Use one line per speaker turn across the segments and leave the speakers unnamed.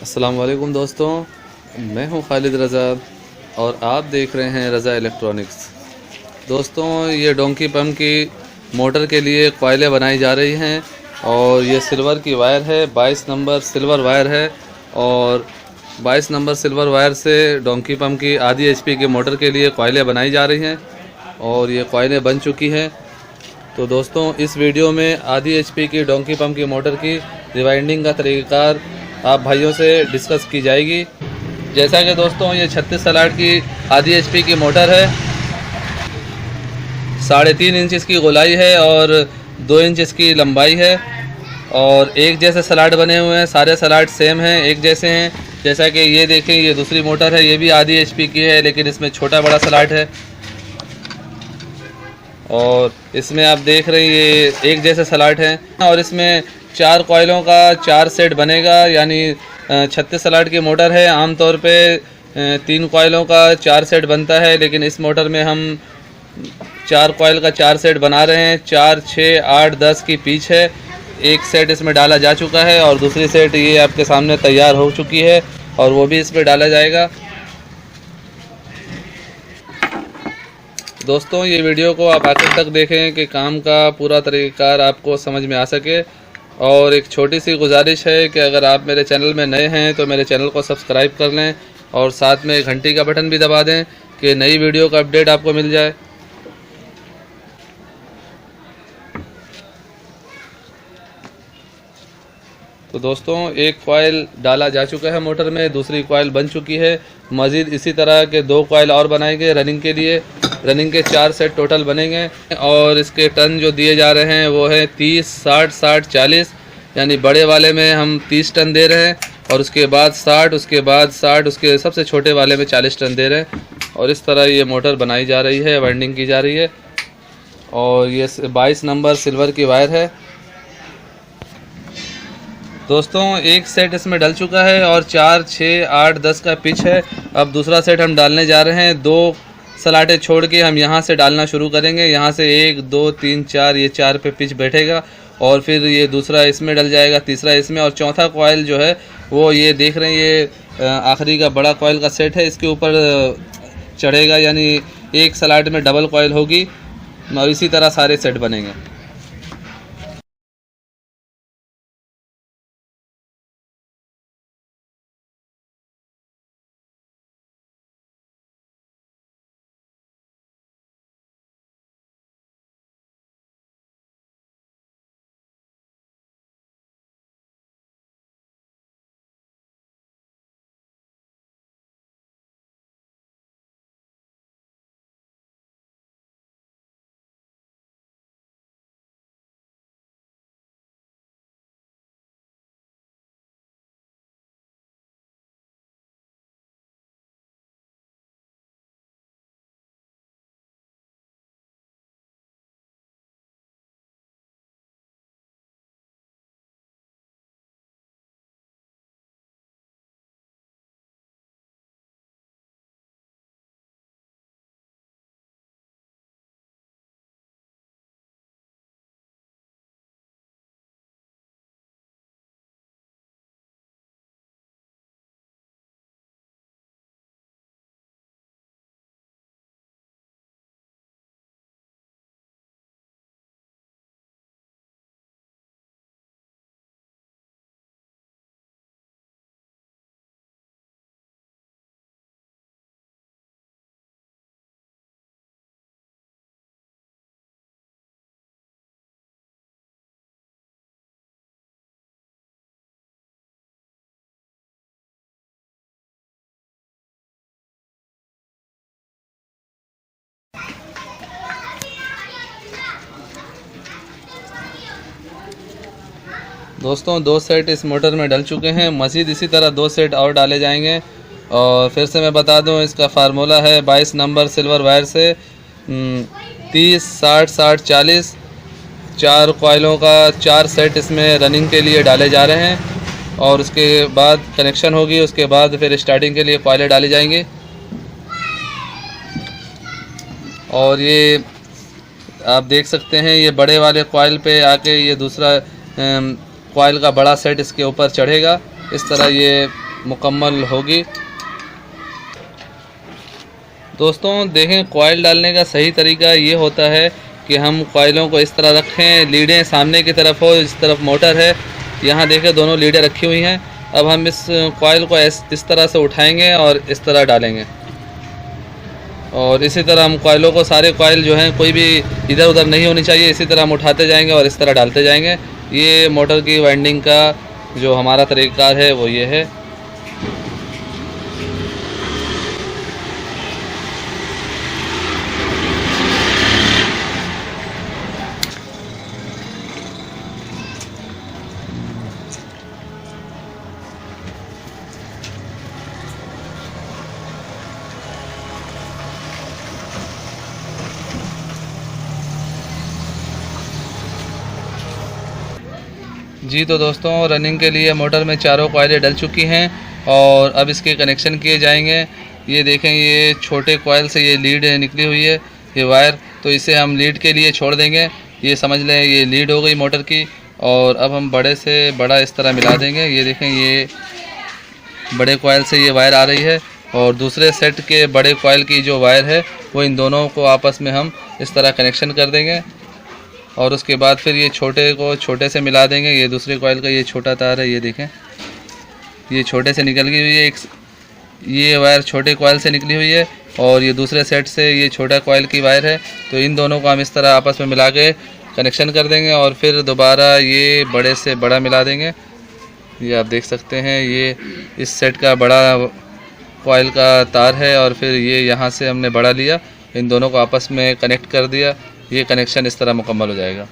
अस्सलाम वालेकुम दोस्तों, मैं हूं खालिद रज़ा और आप देख रहे हैं रज़ा इलेक्ट्रॉनिक्स। दोस्तों, ये डोंकी पंप की मोटर के लिए कॉइलें बनाई जा रही हैं और ये सिल्वर की वायर है, 22 नंबर सिल्वर वायर है और 22 नंबर सिल्वर वायर से डोंकी पंप की आधी एचपी के मोटर के लिए कॉइलें बनाई जा रही हैं और ये कॉइलें बन चुकी हैं। तो दोस्तों, इस वीडियो में आधी एचपी की डोंकी पंप की मोटर की रिवाइंडिंग का तरीक़ाकार आप भाइयों से डिस्कस की जाएगी। जैसा कि दोस्तों, ये 36 सलाट की आधी एचपी की मोटर है, 3.5 इंच की गोलाई है और 2 इंच की लंबाई है और एक जैसे सलाट बने हुए हैं। सारे सलाट सेम हैं, एक जैसे हैं। जैसा कि ये देखें, ये दूसरी मोटर है, ये भी आधी एचपी की है लेकिन इसमें छोटा बड़ा सलाट है और इसमें आप देख रहे हैं ये एक जैसे सलाट हैं और इसमें 4 कॉइलों का 4 सेट बनेगा। यानी 36 सलाट की मोटर है, आमतौर पे 3 कॉइलों का 4 सेट बनता है, लेकिन इस मोटर में हम 4 कॉइल का 4 सेट बना रहे हैं। 4, 6, 8, 10 की पिच है। एक सेट इसमें डाला जा चुका है और दूसरी सेट ये आपके सामने तैयार हो चुकी है और वो भी इसमें डाला जाएगा। दोस्तों, ये वीडियो को आप आखिर तक देखें कि काम का पूरा तरीक़ाकार आपको समझ में आ सके। और एक छोटी सी गुजारिश है कि अगर आप मेरे चैनल में नए हैं तो मेरे चैनल को सब्सक्राइब कर लें और साथ में घंटी का बटन भी दबा दें कि नई वीडियो का अपडेट आपको मिल जाए। तो दोस्तों, एक कॉइल डाला जा चुका है मोटर में, दूसरी कॉइल बन चुकी है। मज़ीद इसी तरह के 2 कॉइल और बनाएंगे रनिंग के लिए। रनिंग के 4 सेट टोटल बनेंगे और इसके टन जो दिए जा रहे हैं वो है 30, 60, 60, 40। यानी बड़े वाले में हम 30 टन दे रहे हैं और उसके बाद 60, उसके बाद 60, उसके सबसे छोटे वाले में 40 टन दे रहे हैं। और इस तरह ये मोटर बनाई जा रही है, वाइंडिंग की जा रही है। और ये 22 नंबर सिल्वर की वायर है। दोस्तों, एक सेट इसमें डल चुका है और 4, 6, 8, 10 का पिच है। अब दूसरा सेट हम डालने जा रहे हैं। 2 सलाटें छोड़ के हम यहाँ से डालना शुरू करेंगे। यहाँ से 1, 2, 3, 4, ये 4 पे पिच बैठेगा और फिर ये दूसरा इसमें डल जाएगा, तीसरा इसमें और चौथा कॉइल जो है वो ये देख रहे हैं, ये आखिरी का बड़ा कॉइल का सेट है, इसके ऊपर चढ़ेगा। यानी एक सलाट में डबल कॉइल होगी और इसी तरह सारे सेट बनेंगे। दोस्तों, 2 सेट इस मोटर में डल चुके हैं। मज़ीद इसी तरह 2 सेट और डाले जाएंगे। और फिर से मैं बता दूं, इसका फार्मूला है 22 नंबर सिल्वर वायर से 30, 60, 60, 40 4 कॉइलों का 4 सेट इसमें रनिंग के लिए डाले जा रहे हैं और उसके बाद कनेक्शन होगी। उसके बाद फिर स्टार्टिंग के लिए कॉइलें डाली जाएंगी। और ये आप देख सकते हैं, ये बड़े वाले कॉइल पे आके ये दूसरा कॉइल का बड़ा सेट इसके ऊपर चढ़ेगा। इस तरह ये मुकम्मल होगी। दोस्तों देखें, कॉइल डालने का सही तरीका ये होता है कि हम कॉइलों को इस तरह रखें, लीडें सामने की तरफ हो, इस तरफ मोटर है, यहाँ देखें दोनों लीडें रखी हुई हैं। अब हम इस कॉइल को इस तरह से उठाएंगे और इस तरह डालेंगे, और इसी तरह हम कॉइलों को, सारे कॉइल जो हैं कोई भी इधर उधर नहीं होनी चाहिए, इसी तरह हम उठाते जाएंगे और इस तरह डालते जाएंगे। ये मोटर की वाइंडिंग का जो हमारा तरीक़ाकार है वो ये है। जी तो दोस्तों, रनिंग के लिए मोटर में चारों कॉइलें डल चुकी हैं और अब इसके कनेक्शन किए जाएंगे। ये देखें, ये छोटे कॉइल से ये लीड निकली हुई है, ये वायर, तो इसे हम लीड के लिए छोड़ देंगे। ये समझ लें ये लीड हो गई मोटर की। और अब हम बड़े से बड़ा इस तरह मिला देंगे। ये देखें, ये बड़े कॉइल से ये वायर आ रही है और दूसरे सेट के बड़े कॉइल की जो वायर है वो इन दोनों को आपस में हम इस तरह कनेक्शन कर देंगे। और उसके बाद फिर ये छोटे को छोटे से मिला देंगे। ये दूसरे कॉइल का ये छोटा तार है, ये देखें, ये छोटे से निकल गई हुई है, ये वायर छोटे कॉइल से निकली हुई है और ये दूसरे सेट से ये छोटा कॉइल की वायर है। तो इन दोनों को हम इस तरह आपस में मिला के कनेक्शन कर देंगे और फिर दोबारा ये बड़े से बड़ा मिला देंगे। ये आप देख सकते हैं, ये इस सेट का बड़ा कॉइल का तार है और फिर ये यहाँ से हमने बड़ा लिया, इन दोनों को आपस में कनेक्ट कर दिया। ये कनेक्शन इस तरह मुकम्मल हो जाएगा।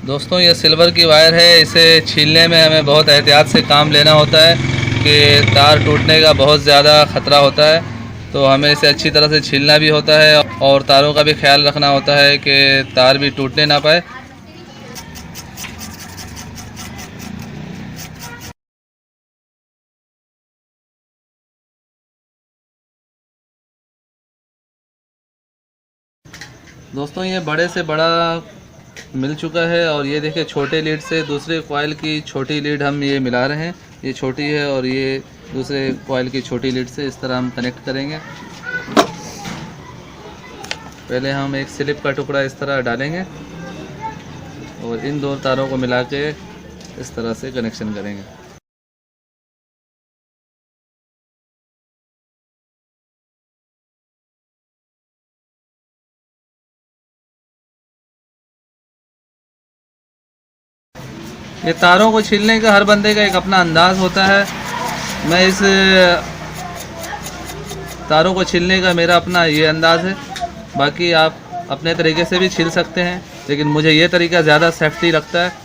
दोस्तों ये सिल्वर की वायर है, इसे छीलने में हमें बहुत एहतियात से काम लेना होता है कि तार टूटने का बहुत ज़्यादा ख़तरा होता है। तो हमें इसे अच्छी तरह से छीलना भी होता है और तारों का भी ख्याल रखना होता है कि तार भी टूटने ना पाए। दोस्तों ये बड़े से बड़ा मिल चुका है और ये देखिए, छोटे लीड से दूसरे कॉइल की छोटी लीड हम ये मिला रहे हैं। ये छोटी है और ये दूसरे कॉइल की छोटी लीड से इस तरह हम कनेक्ट करेंगे। पहले हम एक स्लिप का टुकड़ा इस तरह डालेंगे और इन दो तारों को मिला के इस तरह से कनेक्शन करेंगे। ये तारों को छीलने का हर बंदे का एक अपना अंदाज़ होता है। मैं इस तारों को छीलने का मेरा अपना ये अंदाज़ है, बाकी आप अपने तरीके से भी छील सकते हैं, लेकिन मुझे ये तरीका ज़्यादा सेफ्टी लगता है।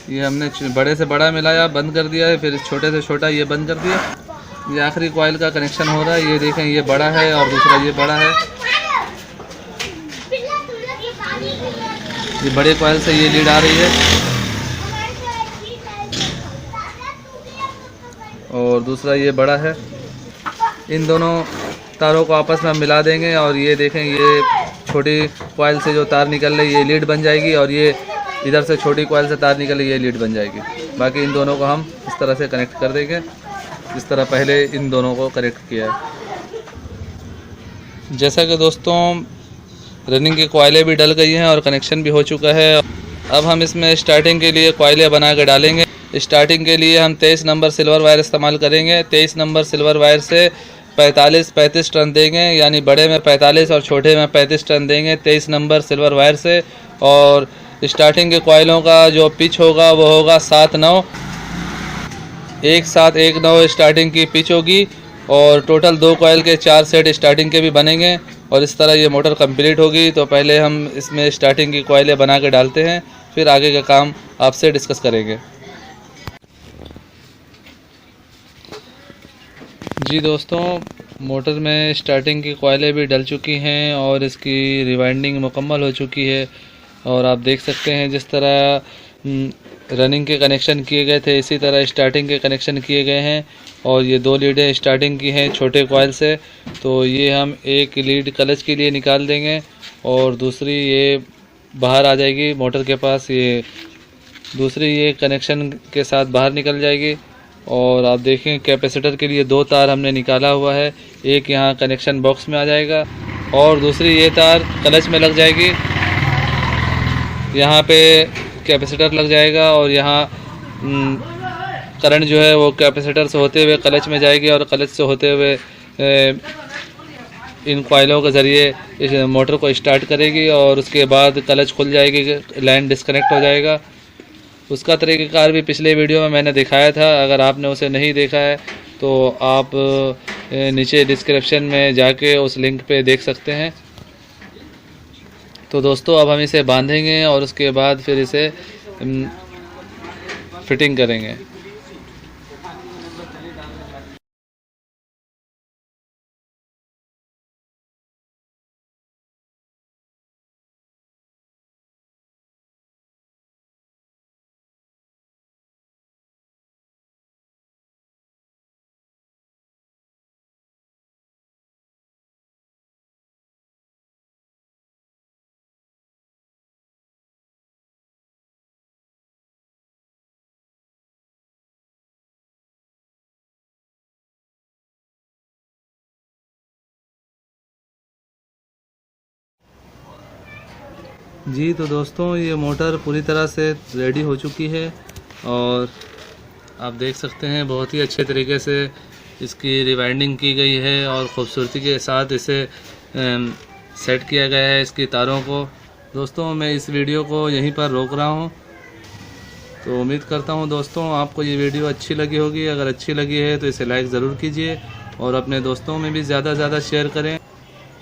ये हमने बड़े से बड़ा मिलाया, बंद कर दिया है, फिर छोटे से छोटा ये बंद कर दिया। ये आखिरी कॉइल का कनेक्शन हो रहा है। ये देखें, ये बड़ा है और दूसरा ये बड़ा है। ये बड़े कॉइल से ये लीड आ रही है और दूसरा ये बड़ा है। इन दोनों तारों को आपस में हम मिला देंगे और ये देखें, ये छोटी कॉइल से जो तार निकल रही है ये लीड बन जाएगी और ये इधर से छोटी कॉइल से तार निकल रही है ये लीड बन जाएगी। बाकी इन दोनों को हम इस तरह से कनेक्ट कर देंगे, इस तरह पहले इन दोनों को कनेक्ट किया है। जैसा कि दोस्तों रनिंग की कॉइलें भी डल गई हैं और कनेक्शन भी हो चुका है। अब हम इसमें स्टार्टिंग के लिए कॉइलें बना के डालेंगे। स्टार्टिंग के लिए हम 23 नंबर सिल्वर वायर इस्तेमाल करेंगे। 23 नंबर सिल्वर वायर से 35 टर्न देंगे, यानी बड़े में 45 और छोटे में 35 टर्न देंगे 23 नंबर सिल्वर वायर से। और स्टार्टिंग के कॉइलों का जो पिच होगा वो होगा 7-9, 1-7-1-9 स्टार्टिंग की पिच होगी और टोटल 2 कॉइल के 4 सेट स्टार्टिंग के भी बनेंगे और इस तरह ये मोटर कंप्लीट होगी। तो पहले हम इसमें स्टार्टिंग की कॉइलें बना के डालते हैं, फिर आगे का काम आपसे डिस्कस करेंगे। जी दोस्तों, मोटर में स्टार्टिंग की कॉइलें भी डल चुकी हैं और इसकी रिवाइंडिंग मुकम्मल हो चुकी है। और आप देख सकते हैं जिस तरह रनिंग के कनेक्शन किए गए थे इसी तरह स्टार्टिंग के कनेक्शन किए गए हैं। और ये 2 लीडें स्टार्टिंग की हैं छोटे कॉइल से, तो ये हम एक लीड क्लच के लिए निकाल देंगे और दूसरी ये बाहर आ जाएगी मोटर के पास, ये दूसरी ये कनेक्शन के साथ बाहर निकल जाएगी। और आप देखें कैपेसिटर के लिए 2 तार हमने निकाला हुआ है, एक यहाँ कनेक्शन बॉक्स में आ जाएगा और दूसरी ये तार क्लच में लग जाएगी, यहाँ पे कैपेसिटर लग जाएगा और यहाँ करंट जो है वो कैपेसिटर से होते हुए क्लच में जाएगी और क्लच से होते हुए इन कॉइलों के ज़रिए इस मोटर को स्टार्ट करेगी और उसके बाद क्लच खुल जाएगी, लाइन डिस्कनेक्ट हो जाएगा। उसका तरीक़ाकार भी पिछले वीडियो में मैंने दिखाया था, अगर आपने उसे नहीं देखा है तो आप नीचे डिस्क्रिप्शन में जाके उस लिंक पे देख सकते हैं। तो दोस्तों अब हम इसे बांधेंगे और उसके बाद फिर इसे फिटिंग करेंगे। जी तो दोस्तों ये मोटर पूरी तरह से रेडी हो चुकी है और आप देख सकते हैं बहुत ही अच्छे तरीके से इसकी रिवाइंडिंग की गई है और ख़ूबसूरती के साथ इसे सेट किया गया है इसकी तारों को। दोस्तों मैं इस वीडियो को यहीं पर रोक रहा हूं, तो उम्मीद करता हूं दोस्तों आपको ये वीडियो अच्छी लगी होगी। अगर अच्छी लगी है तो इसे लाइक ज़रूर कीजिए और अपने दोस्तों में भी ज़्यादा से ज़्यादा शेयर करें।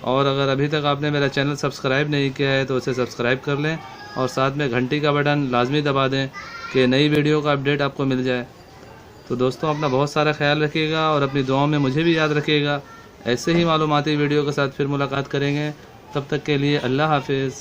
और अगर अभी तक आपने मेरा चैनल सब्सक्राइब नहीं किया है तो उसे सब्सक्राइब कर लें और साथ में घंटी का बटन लाजमी दबा दें कि नई वीडियो का अपडेट आपको मिल जाए। तो दोस्तों अपना बहुत सारा ख्याल रखिएगा और अपनी दुआओं में मुझे भी याद रखिएगा। ऐसे ही मालूमाती वीडियो के साथ फिर मुलाकात करेंगे, तब तक के लिए अल्लाह हाफिज़।